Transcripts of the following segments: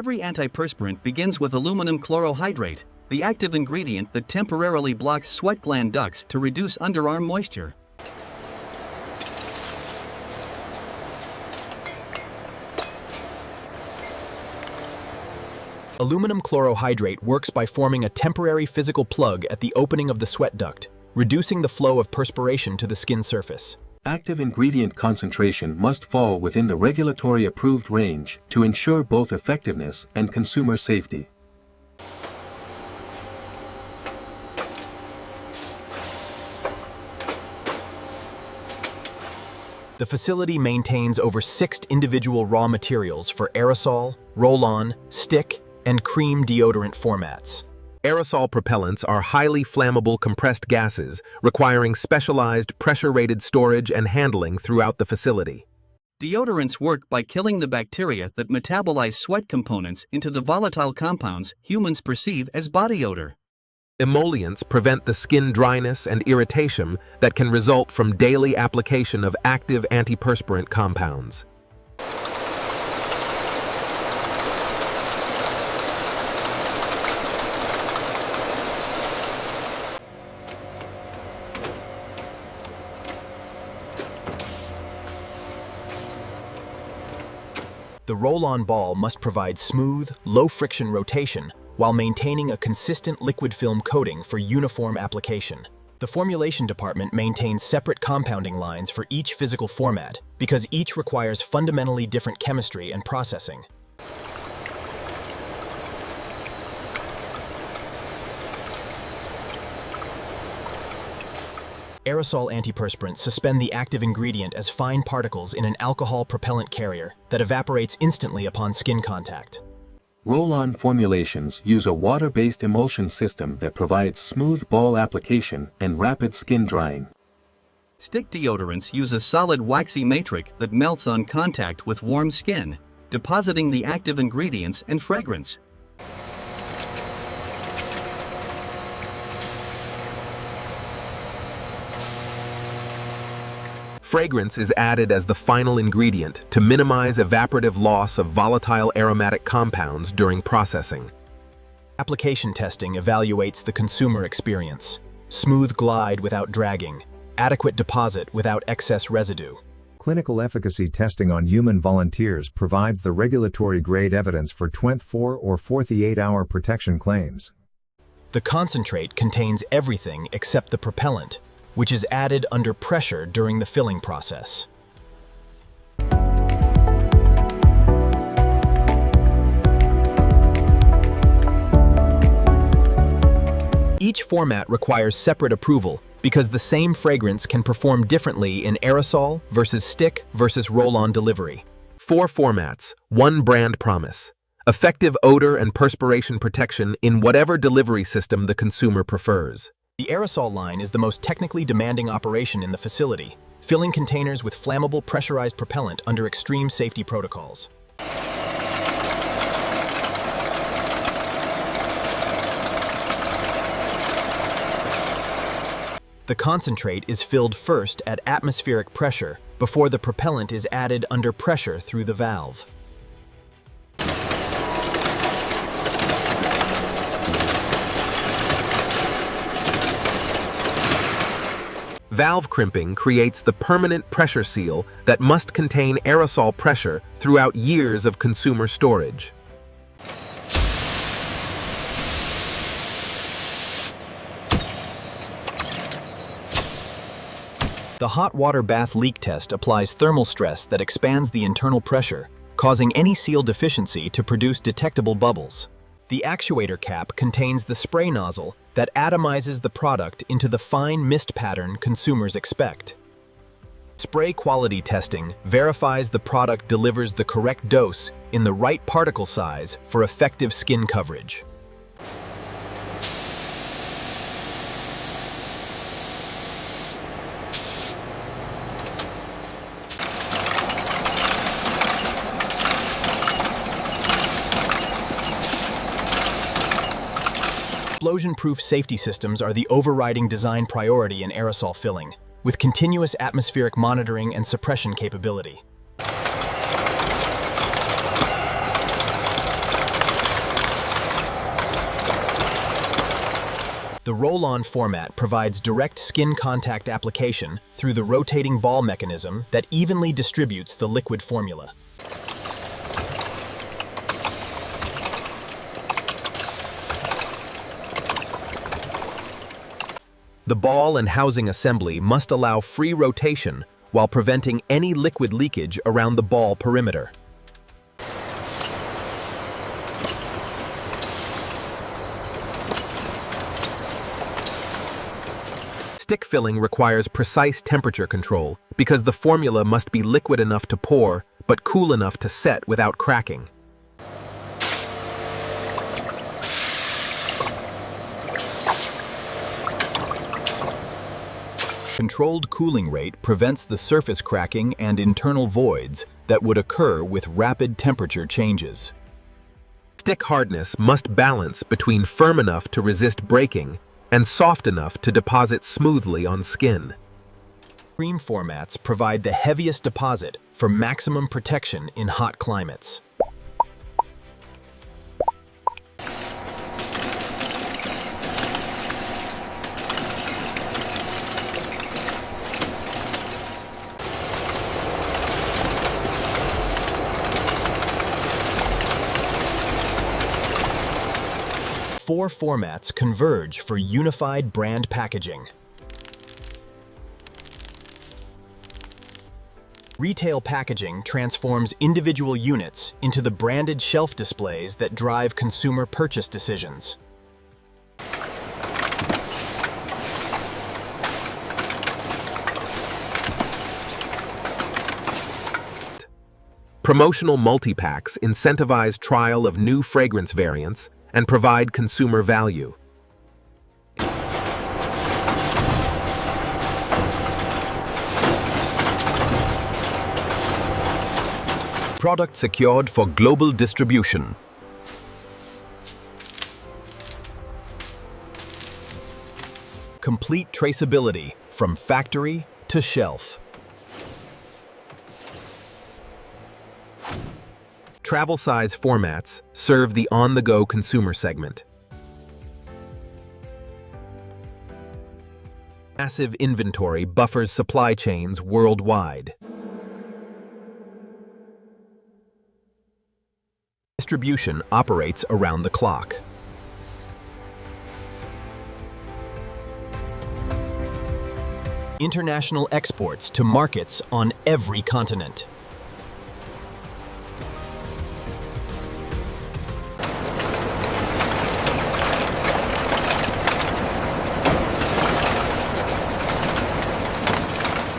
Every antiperspirant begins with aluminum chlorohydrate, the active ingredient that temporarily blocks sweat gland ducts to reduce underarm moisture. Aluminum chlorohydrate works by forming a temporary physical plug at the opening of the sweat duct, reducing the flow of perspiration to the skin surface. Active ingredient concentration must fall within the regulatory approved range to ensure both effectiveness and consumer safety. The facility maintains over 6 individual raw materials for aerosol, roll-on, stick, and cream deodorant formats. Aerosol propellants are highly flammable compressed gases requiring specialized pressure-rated storage and handling throughout the facility. Deodorants work by killing the bacteria that metabolize sweat components into the volatile compounds humans perceive as body odor. Emollients prevent the skin dryness and irritation that can result from daily application of active antiperspirant compounds. The roll-on ball must provide smooth, low-friction rotation while maintaining a consistent liquid film coating for uniform application. The formulation department maintains separate compounding lines for each physical format because each requires fundamentally different chemistry and processing. Aerosol antiperspirants suspend the active ingredient as fine particles in an alcohol propellant carrier that evaporates instantly upon skin contact. Roll-on formulations use a water-based emulsion system that provides smooth ball application and rapid skin drying. Stick deodorants use a solid waxy matrix that melts on contact with warm skin, depositing the active ingredients and fragrance. Fragrance is added as the final ingredient to minimize evaporative loss of volatile aromatic compounds during processing. Application testing evaluates the consumer experience. Smooth glide without dragging, adequate deposit without excess residue. Clinical efficacy testing on human volunteers provides the regulatory-grade evidence for 24 or 48-hour protection claims. The concentrate contains everything except the propellant, which is added under pressure during the filling process. Each format requires separate approval because the same fragrance can perform differently in aerosol versus stick versus roll-on delivery. 4 formats, 1 brand promise. Effective odor and perspiration protection in whatever delivery system the consumer prefers. The aerosol line is the most technically demanding operation in the facility, filling containers with flammable pressurized propellant under extreme safety protocols. The concentrate is filled first at atmospheric pressure before the propellant is added under pressure through the valve. Valve crimping creates the permanent pressure seal that must contain aerosol pressure throughout years of consumer storage. The hot water bath leak test applies thermal stress that expands the internal pressure, causing any seal deficiency to produce detectable bubbles. The actuator cap contains the spray nozzle that atomizes the product into the fine mist pattern consumers expect. Spray quality testing verifies the product delivers the correct dose in the right particle size for effective skin coverage. Explosion-proof safety systems are the overriding design priority in aerosol filling, with continuous atmospheric monitoring and suppression capability. roll-on format provides direct skin contact application through the rotating ball mechanism that evenly distributes the liquid formula. The ball and housing assembly must allow free rotation while preventing any liquid leakage around the ball perimeter. Stick filling requires precise temperature control because the formula must be liquid enough to pour but cool enough to set without cracking. Controlled cooling rate prevents the surface cracking and internal voids that would occur with rapid temperature changes. Stick hardness must balance between firm enough to resist breaking and soft enough to deposit smoothly on skin. Cream formats provide the heaviest deposit for maximum protection in hot climates. Four formats converge for unified brand packaging. Retail packaging transforms individual units into the branded shelf displays that drive consumer purchase decisions. Promotional multi-packs incentivize trial of new fragrance variants and provide consumer value. Product secured for global distribution. Complete traceability from factory to shelf. Travel size formats serve the on-the-go consumer segment. Massive inventory buffers supply chains worldwide. Distribution operates around the clock. International exports to markets on every continent.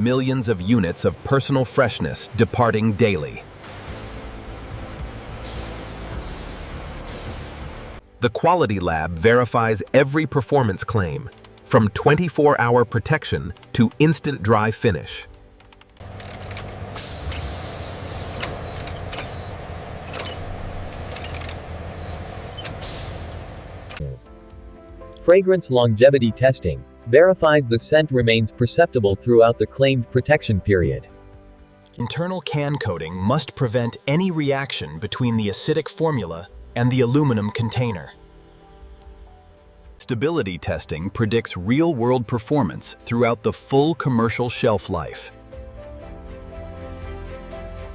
Millions of units of personal freshness departing daily. The Quality Lab verifies every performance claim, from 24-hour protection to instant dry finish. Fragrance longevity testing verifies the scent remains perceptible throughout the claimed protection period. Internal can coating must prevent any reaction between the acidic formula and the aluminum container. Stability testing predicts real-world performance throughout the full commercial shelf life.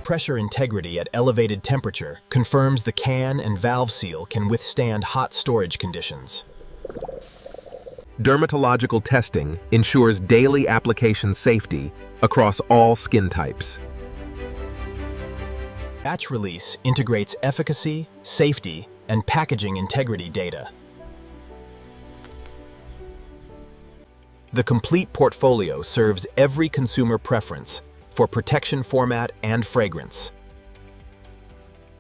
Pressure integrity at elevated temperature confirms the can and valve seal can withstand hot storage conditions. Dermatological testing ensures daily application safety across all skin types. Batch release integrates efficacy, safety, and packaging integrity data. The complete portfolio serves every consumer preference for protection format and fragrance.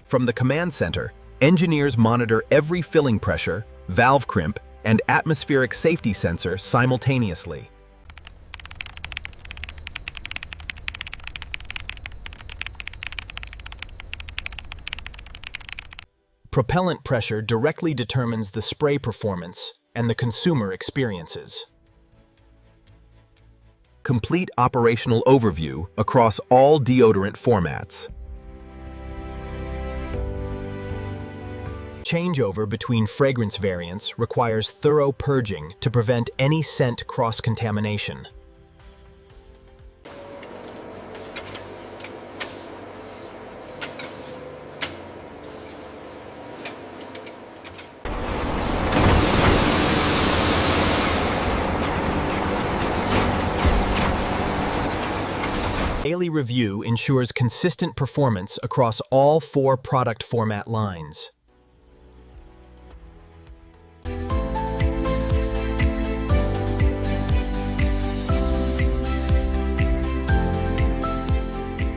From the command center, engineers monitor every filling pressure, valve crimp, and atmospheric safety sensor simultaneously. Propellant pressure directly determines the spray performance and the consumer experiences. Complete operational overview across all deodorant formats. Changeover between fragrance variants requires thorough purging to prevent any scent cross-contamination. Daily review ensures consistent performance across all 4 product format lines.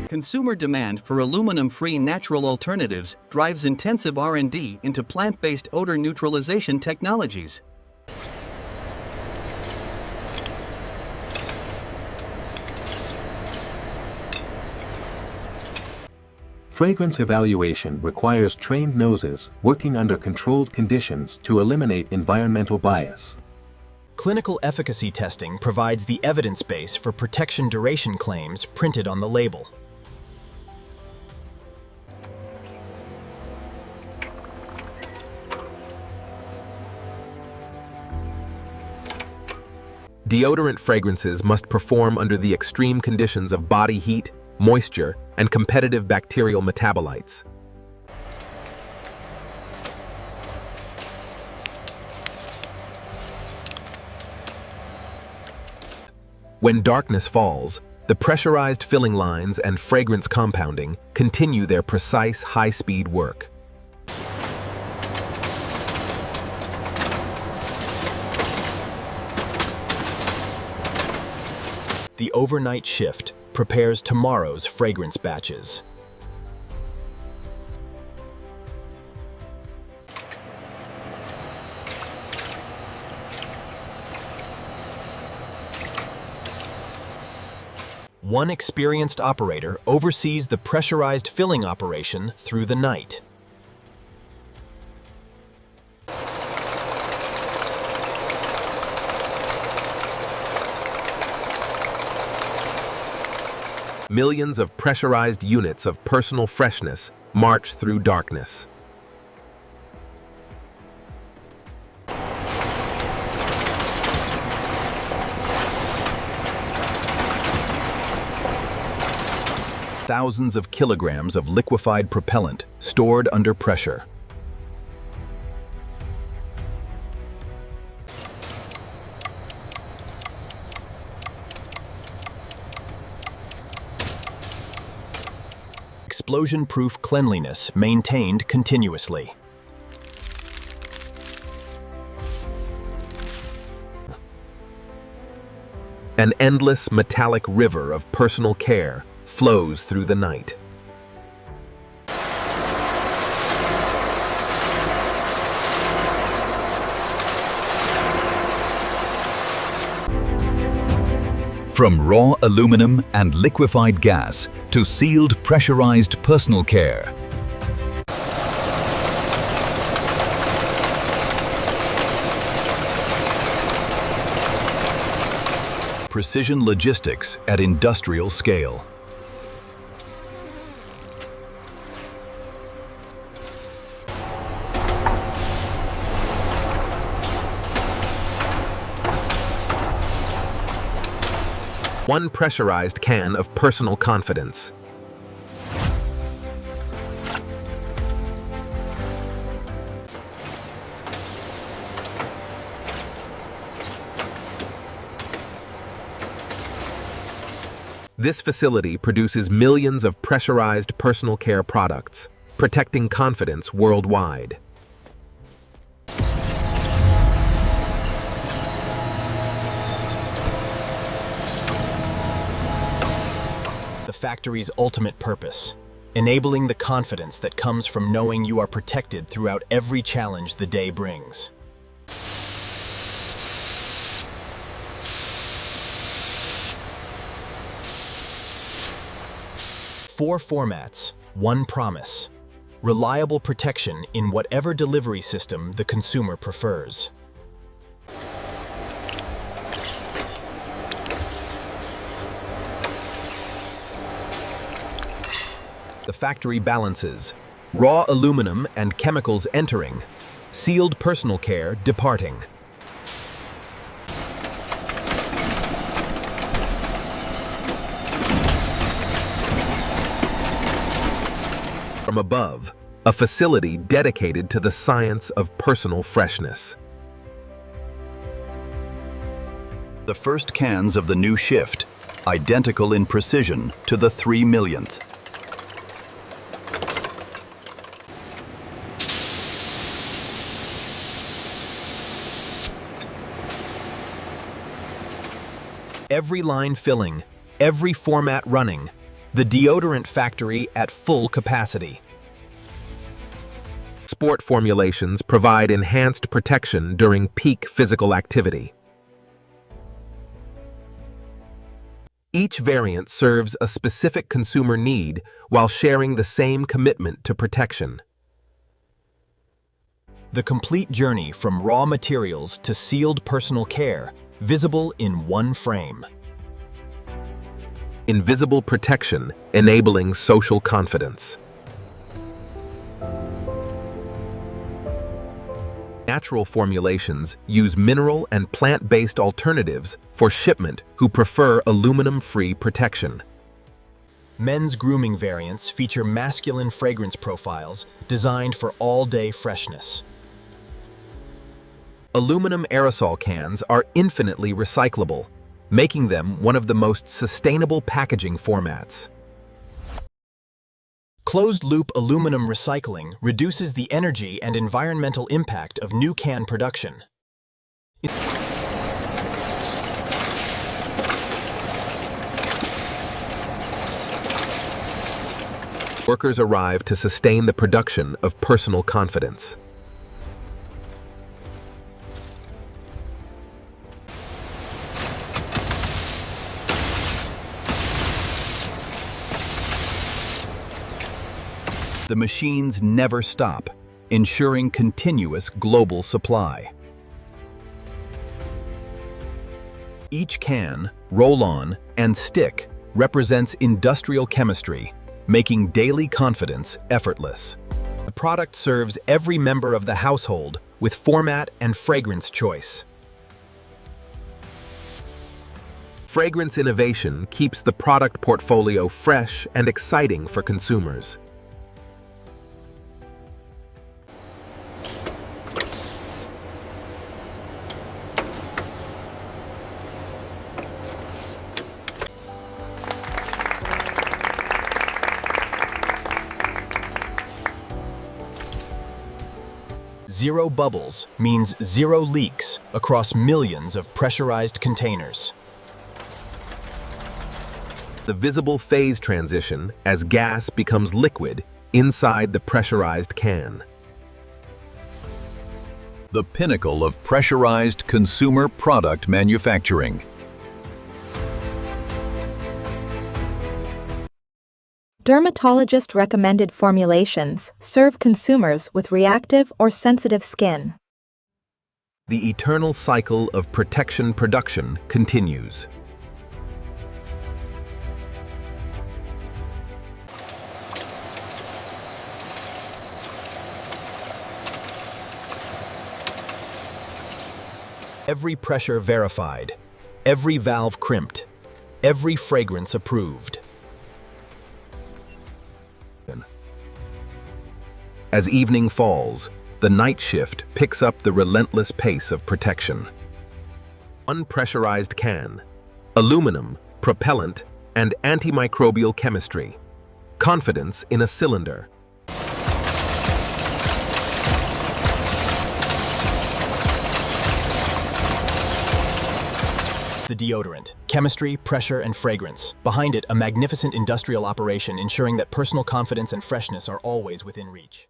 Consumer demand for aluminum-free natural alternatives drives intensive R&D into plant-based odor neutralization technologies. Fragrance evaluation requires trained noses working under controlled conditions to eliminate environmental bias. Clinical efficacy testing provides the evidence base for protection duration claims printed on the label. Deodorant fragrances must perform under the extreme conditions of body heat, moisture, and competitive bacterial metabolites. When darkness falls, the pressurized filling lines and fragrance compounding continue their precise high-speed work. The overnight shift prepares tomorrow's fragrance batches. One experienced operator oversees the pressurized filling operation through the night. Millions of pressurized units of personal freshness march through darkness. Thousands of kilograms of liquefied propellant stored under pressure. Explosion-proof cleanliness maintained continuously. An endless metallic river of personal care flows through the night. From raw aluminum and liquefied gas to sealed pressurized personal care. Precision logistics at industrial scale. One pressurized can of personal confidence. This facility produces millions of pressurized personal care products, protecting confidence worldwide. The factory's ultimate purpose, enabling the confidence that comes from knowing you are protected throughout every challenge the day brings. Four formats, one promise. Reliable protection in whatever delivery system the consumer prefers. The factory balances Raw aluminum and chemicals entering. Sealed personal care departing. From above, a facility dedicated to the science of personal freshness. The first cans of the new shift, identical in precision to the 3 millionth. Every line filling, every format running, the deodorant factory at full capacity. Sport formulations provide enhanced protection during peak physical activity. Each variant serves a specific consumer need while sharing the same commitment to protection. The complete journey from raw materials to sealed personal care, visible in one frame. Invisible protection, enabling social confidence. Natural formulations use mineral and plant-based alternatives for shipment who prefer aluminum-free protection. Men's grooming variants feature masculine fragrance profiles designed for all-day freshness. Aluminum aerosol cans are infinitely recyclable, making them one of the most sustainable packaging formats. Closed-loop aluminum recycling reduces the energy and environmental impact of new can production. Workers arrive to sustain the production of personal confidence. The machines never stop, ensuring continuous global supply. Each can, roll-on, and stick represents industrial chemistry, making daily confidence effortless. The product serves every member of the household with format and fragrance choice. Fragrance innovation keeps the product portfolio fresh and exciting for consumers. Zero bubbles means zero leaks across millions of pressurized containers. The visible phase transition as gas becomes liquid inside the pressurized can. The pinnacle of pressurized consumer product manufacturing. Dermatologist-recommended formulations serve consumers with reactive or sensitive skin. The eternal cycle of protection production continues. Every pressure verified, every valve crimped, every fragrance approved. As evening falls, the night shift picks up the relentless pace of protection. Unpressurized can, aluminum, propellant, and antimicrobial chemistry. Confidence in a cylinder. The deodorant, chemistry, pressure, and fragrance. Behind it, a magnificent industrial operation ensuring that personal confidence and freshness are always within reach.